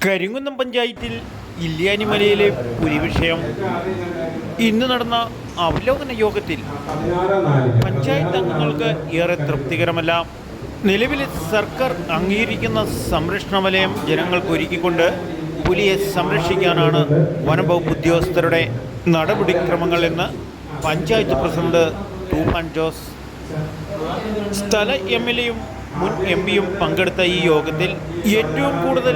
കരിങ്കുന്നം പഞ്ചായത്തിൽ ഇല്യാനിമലയിലെ പുലി വിഷയം ഇന്ന് നടന്ന അവലോകന യോഗത്തിൽ പഞ്ചായത്ത് അംഗങ്ങൾക്ക് ഏറെ തൃപ്തികരമല്ല. നിലവിലെ സർക്കാർ അംഗീകരിക്കുന്ന സംരക്ഷണ വലയം ജനങ്ങൾക്ക് ഒരുക്കിക്കൊണ്ട് പുലിയെ സംരക്ഷിക്കാനാണ് വനംവകുപ്പ് ഉദ്യോഗസ്ഥരുടെ നടപടിക്രമങ്ങൾ എന്ന് പഞ്ചായത്ത് പ്രസിഡന്റ് തൂഫാൻ ജോസ്, സ്ഥല MLA-യും മുൻ MP-യും പങ്കെടുത്ത ഈ യോഗത്തിൽ ഏറ്റവും കൂടുതൽ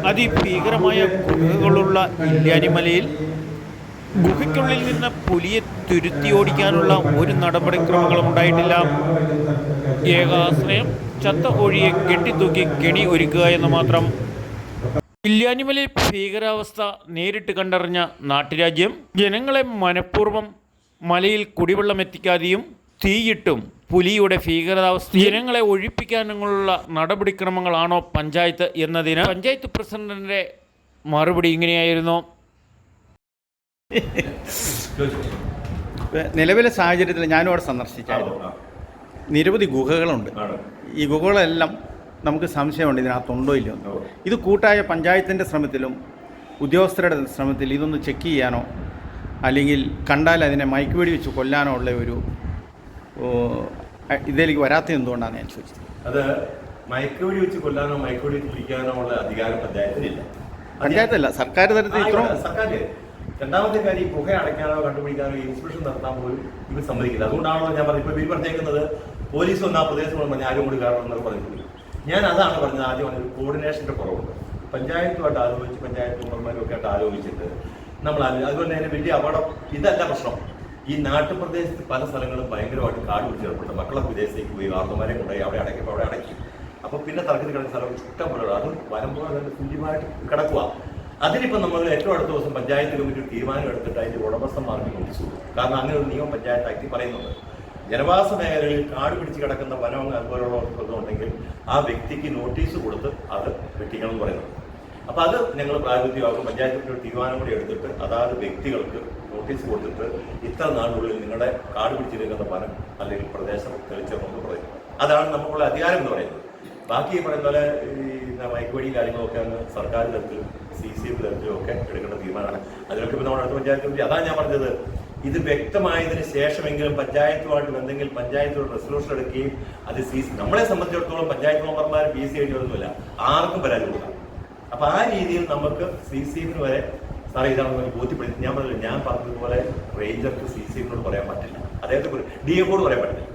അതിഭീകരമായ ഗുഹകളുള്ള ഇല്യാനിമലയിൽ ഗുഹയ്ക്കുള്ളിൽ നിന്ന് പുലിയെ തുരുത്തി ഓടിക്കാനുള്ള ഒരു നടപടിക്രമങ്ങളും ഉണ്ടായിട്ടില്ല. ഏകാശ്രയം ചത്ത കോഴിയെ കെട്ടിത്തൂക്കി കെണി ഒരുക്കുക എന്ന് മാത്രം. ഇല്യാനിമലയിൽ ഭീകരാവസ്ഥ നേരിട്ട് കണ്ടറിഞ്ഞ നാട്ടുരാജ്യം ജനങ്ങളെ മനഃപൂർവ്വം മലയിൽ കുടിവെള്ളം എത്തിക്കാതെയും തീയിട്ടും പുലിയുടെ ഭീകരാവസ്ഥ ജനങ്ങളെ ഒഴിപ്പിക്കാനുള്ള നടപടിക്രമങ്ങളാണോ പഞ്ചായത്ത് എന്നതിന് പഞ്ചായത്ത് പ്രസിഡന്റിന്റെ മറുപടി ഇങ്ങനെയായിരുന്നു. നിലവിലെ സാഹചര്യത്തിൽ ഞാനും അവിടെ സന്ദർശിച്ചായിരുന്നു. നിരവധി ഗുഹകളുണ്ട്. ഈ ഗുഹകളെല്ലാം നമുക്ക് സംശയമുണ്ട് ഇതിനകത്തുണ്ടോ ഇല്ലയോ. ഇത് കൂട്ടായ പഞ്ചായത്തിൻ്റെ ശ്രമത്തിലും ഉദ്യോഗസ്ഥരുടെ ശ്രമത്തിൽ ഇതൊന്ന് ചെക്ക് ചെയ്യാനോ അല്ലെങ്കിൽ കണ്ടാൽ അതിനെ മയക്കുവെടി വെച്ച് കൊല്ലാനോ ഉള്ള ഒരു ഇതിലേക്ക് വരാത്ത എന്തുകൊണ്ടാണ് ഞാൻ ചോദിച്ചത്. അത് മയക്കുവെടി വെച്ച് കൊല്ലാനോ മയക്കുവെടി വെച്ച് പിടിക്കാനോ ഉള്ള അധികാരം പഞ്ചായത്തിനില്ല. പഞ്ചായത്തല്ല, സർക്കാർ തലത്തിൽ സർക്കാർ. രണ്ടാമത്തെ കാര്യം, ഈ പുക അടയ്ക്കാനോ കണ്ടുപിടിക്കാനോ ഇൻസ്പെക്ഷൻ നടത്താൻ പോലും ഇവർ സമ്മതിക്കില്ല. അതുകൊണ്ടാണോ ഞാൻ പറഞ്ഞു, ഇപ്പോൾ ഇവർ പറഞ്ഞേക്കുന്നത് പോലീസ് വന്ന് ആ പ്രദേശം പറഞ്ഞ് ആരും കൂടി കാരണം എന്നൊക്കെ പറഞ്ഞിട്ടുണ്ട്. ഞാൻ അതാണ് പറഞ്ഞത്. ആദ്യം ഒരു കോർഡിനേഷൻ്റെ കുറവുണ്ട്. പഞ്ചായത്തുമായിട്ട് ആലോചിച്ച് പഞ്ചായത്ത് മെമ്പർമാരും ഒക്കെ ആയിട്ട് ആലോചിച്ചിട്ട് നമ്മൾ അതുപോലെ തന്നെ വലിയ അപകടം ഇതല്ല പ്രശ്നം. ഈ നാട്ടുപ്രദേശത്ത് പല സ്ഥലങ്ങളും ഭയങ്കരമായിട്ട് കാട് പിടിച്ചേർപ്പെടും. മക്കളൊക്കെ വിദേശത്തേക്ക് പോയി വാർത്തമാരെ കൊണ്ടുപോയി അവിടെ അടയ്ക്കുമ്പോൾ അവിടെ അടയ്ക്കും. അപ്പോൾ പിന്നെ തറക്കത്തിൽ കിടക്കുന്ന സ്ഥലം ഇഷ്ടംപോലെ അതും വരുമ്പോൾ അതിൻ്റെ തുല്യമായിട്ട് കിടക്കുക. അതിനിപ്പോൾ നമ്മൾ ഏറ്റവും അടുത്ത ദിവസം പഞ്ചായത്ത് കമ്മിറ്റി ഒരു തീരുമാനം എടുത്തിട്ട് അതിൻ്റെ ഉടമസ്ഥന്മാർക്ക് നോട്ടീസ് കൊടുക്കും. കാരണം അങ്ങനെ ഒരു നിയമം പഞ്ചായത്ത് ആക്ടിൽ പറയുന്നുണ്ട്. ജനവാസ മേഖലകളിൽ കാട് പിടിച്ച് കിടക്കുന്ന വനം അതുപോലുള്ള ഉണ്ടെങ്കിൽ ആ വ്യക്തിക്ക് നോട്ടീസ് കൊടുത്ത് അത് വെട്ടിക്കണം എന്ന് പറയുന്നത്. അപ്പോൾ അത് ഞങ്ങൾ പ്രാതിനിധ്യമാക്കും. പഞ്ചായത്തിൻ്റെ ഒരു തീരുമാനം കൂടി എടുത്തിട്ട് അതാത് വ്യക്തികൾക്ക് നോട്ടീസ് കൊടുത്തിട്ട് ഇത്ര നാളിനുള്ളിൽ നിങ്ങളുടെ കാട് പിടിച്ചിരിക്കുന്ന വനം അല്ലെങ്കിൽ പ്രദേശം തെളിച്ചെന്ന് പറയും. അതാണ് നമുക്കുള്ള അധികാരം എന്ന് പറയുന്നത്. ബാക്കി പറയുന്ന പോലെ ഈ മയക്കുവെടി കാര്യങ്ങളൊക്കെ അങ്ങ് സർക്കാർ തലത്തിലും CCF തലത്തിലും ഒക്കെ എടുക്കേണ്ട തീരുമാനമാണ്. അതിലൊക്കെ ഇപ്പോൾ നമ്മുടെ അടുത്ത പഞ്ചായത്ത് അതാണ് ഞാൻ പറഞ്ഞത്. ഇത് വ്യക്തമായതിനു ശേഷമെങ്കിലും പഞ്ചായത്തുമായിട്ട് എന്തെങ്കിലും പഞ്ചായത്തോട് റെസൊല്യൂഷൻ എടുക്കുകയും അത് നമ്മളെ സംബന്ധിച്ചിടത്തോളം പഞ്ചായത്ത് മെമ്പർമാർ PC കഴിഞ്ഞൊന്നുമില്ല, ആർക്കും പരാതി കൊടുക്കാം. അപ്പൊ ആ രീതിയിൽ നമുക്ക് CCF-ന് വരെ സാറേ ഇതാണെന്ന് ബോധ്യപ്പെടുത്തി. ഞാൻ പറഞ്ഞില്ല, ഞാൻ പറഞ്ഞതുപോലെ റേഞ്ചർക്ക് CCF-നോട് പറയാൻ പറ്റില്ല, അദ്ദേഹത്തെ DFO-ട് പറയാൻ പറ്റില്ല.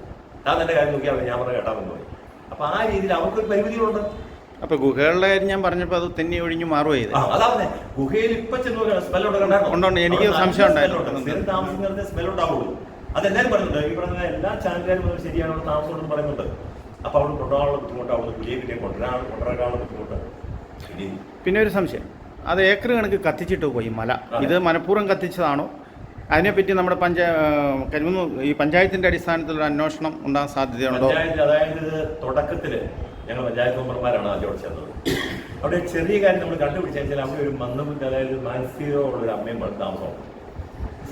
താൻ എൻ്റെ കാര്യം നോക്കിയാൽ ഞാൻ പറഞ്ഞ കേട്ടാമെന്ന് പറയും. അപ്പൊ ആ രീതിയിൽ അവർക്കൊരു പരിമിതികളുണ്ട്. അപ്പൊ ഗുഹകളുടെ കാര്യം ഞാൻ പറഞ്ഞപ്പോൾ അത് തെന്നി ഒഴിഞ്ഞു മാറുകയത്. അതാണ് ഗുഹയിൽ ഇപ്പൊ ചെന്ന് സ്മെല്ലുണ്ട്. എനിക്ക് സംശയം ഉണ്ടായിരുന്നു. താമസിക്കുന്നതിന് സ്മെല്ലുണ്ടാവുള്ളൂ. അതെല്ലാവരും പറയുന്നുണ്ട്. ഈ പറഞ്ഞ എല്ലാ ചാനലുകാരും ശരിയാണ്, അവിടെ താമസം പറയുന്നുണ്ട്. അപ്പൊ അവിടെ കൊണ്ടുപോകാനുള്ള ബുദ്ധിമുട്ട്, അവിടെ പുലിയെ കിട്ടിയ കൊണ്ടുവരാനുള്ള ബുദ്ധിമുട്ട്. പിന്നെ ഒരു സംശയം, അത് ഏക്കർ കണക്ക് കത്തിച്ചിട്ട് പോയി മല. ഇത് മനഃപൂർവ്വം കത്തിച്ചതാണോ? അതിനെപ്പറ്റി നമ്മുടെ ഈ പഞ്ചായത്തിന്റെ അടിസ്ഥാനത്തിലുള്ള അന്വേഷണം ഉണ്ടാകാൻ സാധ്യതയുണ്ടോ? അതായത് തുടക്കത്തില് ഞങ്ങൾ പഞ്ചായത്ത് മെമ്പർമാരാണ് ആദ്യം ചേർന്നത്. അവിടെ ചെറിയ കാര്യം നമ്മൾ കണ്ടുപിടിച്ചാൽ അവിടെ ഒരു മന്ദബുദ്ധി, അതായത് മാനസികമുള്ള ഒരു അമ്മയും താമസമാണ്.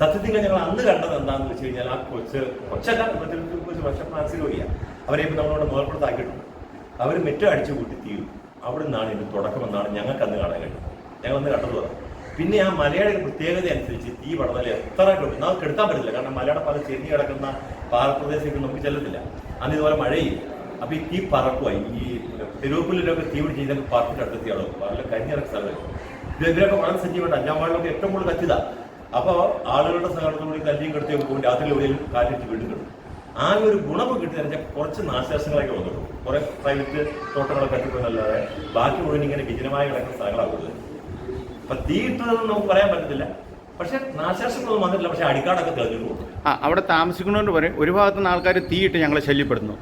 സത്യത്തിൽ ഞങ്ങൾ അന്ന് കണ്ടത് എന്താണെന്ന് വെച്ച് കഴിഞ്ഞാൽ ആ കൊച്ചല്ല വർഷം മാനസികരോഗിയാണ്. അവരെ ഇപ്പം നമ്മളോട് മുതൽപ്പെടുത്താക്കിയിട്ടുണ്ട്. അവർ മെറ്റ അടിച്ചു കൂട്ടി തീരും. അവിടെ നിന്നാണ് ഇതിന് തുടക്കമെന്നാണ് ഞങ്ങൾക്ക് അന്ന് കാണാൻ കഴിയും. ഞങ്ങളന്ന് കണ്ടത് പറഞ്ഞു. പിന്നെ ആ മലയുടെ പ്രത്യേകത അനുസരിച്ച് തീ പടർന്നാൽ എത്ര നമുക്ക് കെടുത്താൻ പറ്റില്ല. കാരണം മലയുടെ പല ചെരിഞ്ഞ് കിടക്കുന്ന പാറപ്രദേശത്തേക്ക് നമുക്ക് ചെല്ലത്തില്ല. അന്ന് ഇതുപോലെ മഴയില്ല. അപ്പോൾ ഈ തീ പറക്കുമായി. ഈ തെരുവുപ്പുല്ലിലൊക്കെ തീ പിടിച്ച് ഇതിനൊക്കെ പറത്തിട്ട് അടുത്തെത്തിയാളോ നല്ല കരിഞ്ഞിറക്ക സ്ഥലം. ഇവരൊക്കെ വളരെ സജീവമായിട്ട് 5-ാം വാർഡിലൊക്കെ ഏറ്റവും കൂടുതൽ കത്തിയതാ. അപ്പോൾ ആളുകളുടെ സഹകരണത്തോടെ കല്ലിയും കെടുത്തിയൊക്കെ പോകും. രാത്രി എവിടെയും കാറ്റിട്ട് വീണ്ടും കിട്ടും. ആ ഒരു ഗുണമൊക്കെ കിട്ടിയെന്ന് വെച്ചാൽ കുറച്ച് നാശനഷ്ടങ്ങളൊക്കെ വന്നിട്ടുള്ളൂ. കുറെ പ്രൈവറ്റ് തോട്ടങ്ങളൊക്കെ കത്തിപ്പോയെന്നല്ലാതെ ബാക്കി മുഴുവൻ ഇങ്ങനെ വിജനമായി കിടക്കുന്ന സ്ഥലങ്ങളാണ് കൂടുതൽ. അപ്പൊ തീയിട്ടതൊന്നും നമുക്ക് പറയാൻ പറ്റത്തില്ല. പക്ഷെ നാശനഷ്ടങ്ങളൊന്നും വന്നിട്ടില്ല. പക്ഷെ അടിക്കാടൊക്കെ തെളിഞ്ഞു പോകും. അവിടെ താമസിക്കുന്നതുകൊണ്ട് പറയും ഒരു ഭാഗത്തുനിന്ന് ആൾക്കാർ തീയിട്ട് ഞങ്ങളെ ശല്യപ്പെടുന്നു.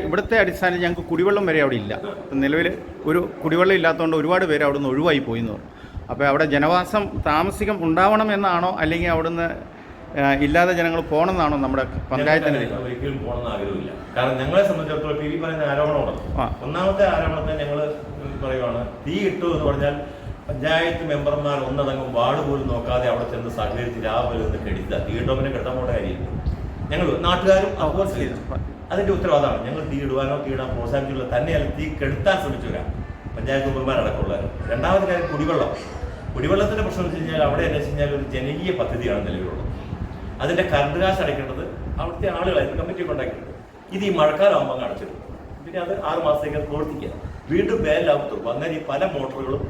ഇവിടുത്തെ അടിസ്ഥാനത്തിൽ ഞങ്ങൾക്ക് കുടിവെള്ളം വരെ അവിടെ ഇല്ല. നിലവിൽ ഒരു കുടിവെള്ളം ഇല്ലാത്തതുകൊണ്ട് ഒരുപാട് പേര് അവിടെ നിന്ന് ഒഴിവായി പോയി എന്ന് പറഞ്ഞു. അപ്പോൾ അവിടെ ജനവാസം താമസികം ഉണ്ടാവണം എന്നാണോ അല്ലെങ്കിൽ അവിടുന്ന് ഇല്ലാതെ ജനങ്ങൾ പോകണമെന്നാണോ നമ്മുടെ പഞ്ചായത്തിന്? ഒരിക്കലും പോകണമെന്ന് ആഗ്രഹമില്ല. കാരണം ഞങ്ങളെ സംബന്ധിച്ചിടത്തോളം ഈ പറയുന്ന ആരോപണമുണ്ട്. ഒന്നാമത്തെ ആരോപണത്തെ ഞങ്ങൾ പറയുവാണ്, തീ ഇട്ടു എന്ന് പറഞ്ഞാൽ പഞ്ചായത്ത് മെമ്പർമാർ ഒന്നടങ്കം വാർഡ് പോലും നോക്കാതെ അവിടെ ചെന്ന് സഹകരിച്ച് രാവിലെ നിന്ന് കെടുത്തുക. തീയിട്ടോമിനെ കെട്ടാൻ പോകേണ്ട കാര്യമില്ല. ഞങ്ങൾ നാട്ടുകാരും അപ്രോച്ച് ചെയ്തു. അതിന്റെ ഉത്തരവാദമാണ്. ഞങ്ങൾ തീ ഇടുവാനോ തീയിടാൻ പ്രോത്സാഹിപ്പിച്ചുള്ള തന്നെയല്ല തീ കെടുത്താൻ ശ്രമിച്ചവരാ. പഞ്ചായത്ത് മെമ്പർമാരടക്കമുള്ള. രണ്ടാമത്തെ കാര്യം കുടിവെള്ളത്തിൻ്റെ പ്രശ്നം എന്ന് വെച്ച് കഴിഞ്ഞാൽ അവിടെ എന്ന് വെച്ച് കഴിഞ്ഞാൽ ഒരു ജനകീയ പദ്ധതിയാണ് നിലവിലുള്ളത്. അതിൻ്റെ കറണ്ട് കാശ് അടയ്ക്കേണ്ടത് അവിടുത്തെ ആളുകളായിരുന്നു, കമ്മിറ്റിയൊക്കെ ഉണ്ടാക്കിയിട്ടുണ്ട്. ഇത് ഈ മഴക്കാലമാകുമ്പോൾ അങ്ങ് അടച്ചിടും. പിന്നെ അത് 6 മാസത്തേക്ക് അത് പ്രവർത്തിക്കുക. വീണ്ടും വേനലാകുമ്പോൾ അങ്ങനെ ഈ പല മോട്ടോറുകളും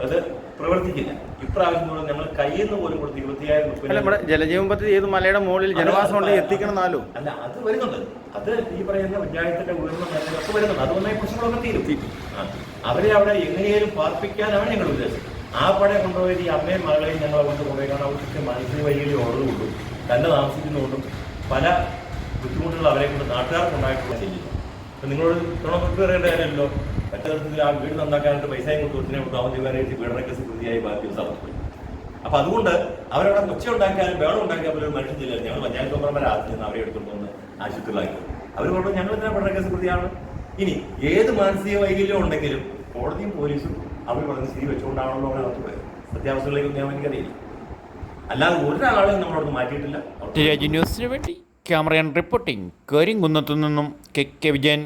അത് പ്രവർത്തിക്കില്ല. ഇപ്രാവശ്യം കൂടെ ഞങ്ങൾ കയ്യിൽ നിന്ന് പോലും കൊടുത്ത് 25,000 നമ്മുടെ ജലജീവൻ പദ്ധതി ഏത് മലയുടെ മുകളിൽ ജനവാസം കൊണ്ട് എത്തിക്കണമെന്നാലോ? അല്ല, അത് വരുന്നുണ്ട്. അത് ഈ പറയുന്ന പഞ്ചായത്തിന്റെ ഉയർന്ന മേഖലയൊക്കെ വരുന്നുണ്ട്. അതുകൊണ്ട് ഈ പ്രശ്നങ്ങളൊക്കെ തീരും. അവരെ അവിടെ എങ്ങനെയും പാർപ്പിക്കാനാണ് ഞങ്ങൾ ഉദ്ദേശിച്ചത്. ആ പടം കൊണ്ടുപോയി ഈ അമ്മയും മകളെയും ഞങ്ങളെ കൊണ്ടുപോയി കാരണം അവർക്ക് മാനസിക വൈകല്യം ഉള്ളതുകൊണ്ടും തന്നെ താമസിക്കുന്നതുകൊണ്ടും പല ബുദ്ധിമുട്ടുകൾ അവരെ കൊണ്ട് നാട്ടുകാർക്ക് ഉണ്ടായിട്ടുള്ള ചെയ്യില്ല. അപ്പം നിങ്ങളോട് തുണക്ക് പറയേണ്ട കാര്യമല്ലോ. മറ്റു തരത്തിൽ ആ വീട് നന്നാക്കാനായിട്ട് പൈസയും കൊടുത്തിനെ താമസിക്കാനായിട്ട് വീടിനെ കേസ് കൃതിയായി ബാക്കി സമർപ്പിക്കും. അപ്പം അതുകൊണ്ട് അവരവിടെ ഒച്ച ഉണ്ടാക്കിയാലും വേളം ഉണ്ടാക്കിയാൽ പോലും മനുഷ്യൻ ചെയ്യില്ല. ഞങ്ങൾ പഞ്ചായത്ത് മെമ്പർമാരെ ആദ്യം അവരെ എടുത്തുകൊണ്ടുവന്ന് ആശുപത്രിയിലാക്കി. അവർ പറഞ്ഞു ഞങ്ങൾ ഇതിനെ പഠന കേസ് കൃതിയാണ്. ഇനി ഏത് മാനസിക വൈകല്യം ഉണ്ടെങ്കിലും കോടതിയും പോലീസും അവർ പറഞ്ഞ് സ്ഥിതി വെച്ചുകൊണ്ടാണല്ലോ അവിടെ അകത്ത് പോയത്. സത്യാവസ്ഥകളിലേക്ക് ഞാൻ എനിക്കറിയില്ല. അല്ലാതെ ഒരാളെയും നമ്മളവിടെ മാറ്റിയിട്ടില്ല. ന്യൂസിന് വേണ്ടി ക്യാമറ റിപ്പോർട്ടിംഗ് കരിങ്കുന്നത്തു നിന്നും കെ വിജയൻ.